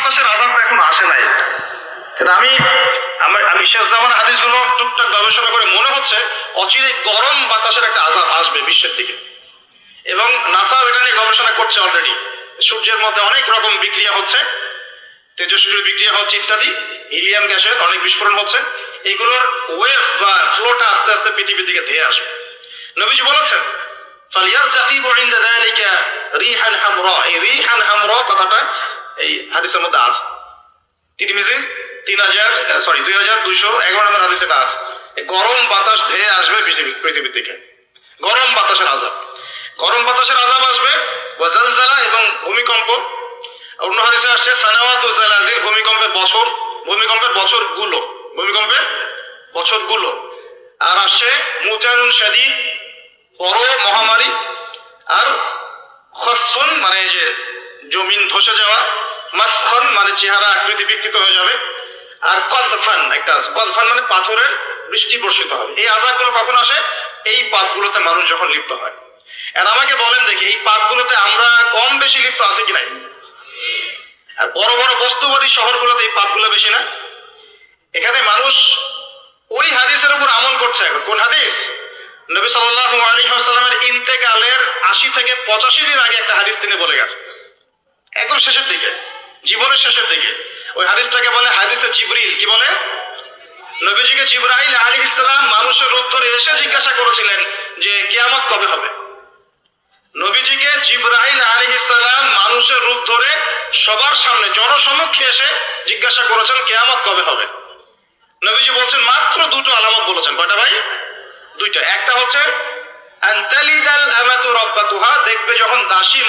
বাতাসের আযাবটা এখন আসে নাই। কিন্তু আমি শেষ জামানার হাদিসগুলো টুকটাক গবেষণা করে মনে হচ্ছে অচিরে গরম বাতাসের একটা আযাব আসবে বিশ্বের দিকে, এবং নাসা এটা নিয়ে গবেষণা করছে অলরেডি। সূর্যের মধ্যে অনেক রকম বিক্রিয়া হচ্ছে, তেজস্ক্রিয় বিক্রিয়া হচ্ছে ইত্যাদি, হিলিয়াম গ্যাসের অনেক বিস্ফোরণ হচ্ছে। এগুলোর ওয়েভ বা ফ্লোটা আস্তে আস্তে পৃথিবীর দিকে ধেয়ে আসবে। নবীজি বলেছেন ফালিয়ারতাকিবু ইনদা যালিকা রিহান হামরা। এই রিহান হামরা কথাটা এই হাদিসের মধ্যে আছে। তিরমিজির 2211 নম্বর হাদিসে এটা আছে। গরম বাতাস ধেয়ে আসবে পৃথিবীর দিকে, গরম বাতাসের আযাব। গরম বাতাসের আযাব আসবে, ওয়া জালজালা এবং ভূমিকম্প। অন্য হাদিসে আসছে সানাওয়াতু জালাজিল, ভূমিকম্পের বছরগুলো। আর আসছে মুতানুন শাদীদ, বড় মহামারী। আর খসফুন মানে যে জমিন ধসে যাওয়া, মাসখন মানে চেহারা আকৃতি বিকৃত হয়ে যাবে। আর কযফান একটা আছে, কযফান মানে পাথরের বৃষ্টি বর্ষিত হবে। এই আযাবগুলো কখন আসে? এই পাপগুলোতে মানুষ যখন লিপ্ত হয়। আর আমাকে বলেন দেখি, এই পাপগুলোতে আমরা কম বেশি লিপ্ত আছে কি নাই? আর বড় বড় বস্তুবাদী শহরগুলোতে এই পাপগুলো বেশি না? এখানে মানুষ ওই হাদিসের উপর আমল করছে। এখন কোন হাদিস? নবী সাল্লাল্লাহু আলাইহি ওয়াসাল্লামের ইন্তেকালের ৮০ থেকে ৮৫ দিন আগে একটা হাদিস তিনি বলে গেছেন, একদম শেষের দিকে, জীবনের শেষের দিকে। ওই হাদিসটাকে বলে হাদিসে জিবরিল। কি বলে? নবীজিকে জিবরাইল আলাইহিস সালাম মানুষের রূপ ধরে এসে জিজ্ঞাসা করেছিলেন যে কিয়ামত কবে হবে। নবীজিকে জিবরাইল আলাইহিস সালাম মানুষের রূপ ধরে সবার সামনে জনসমক্ষে এসে জিজ্ঞাসা করেছেন কিয়ামত কবে হবে। নবীজি বলছেন মাত্র দুটো আলামত বলেছেন। কয়টা ভাই? দুইটা। একটা হচ্ছে আনতালিদাল আমাতু রাব্বাতুহা, দেখবে যখন দাসী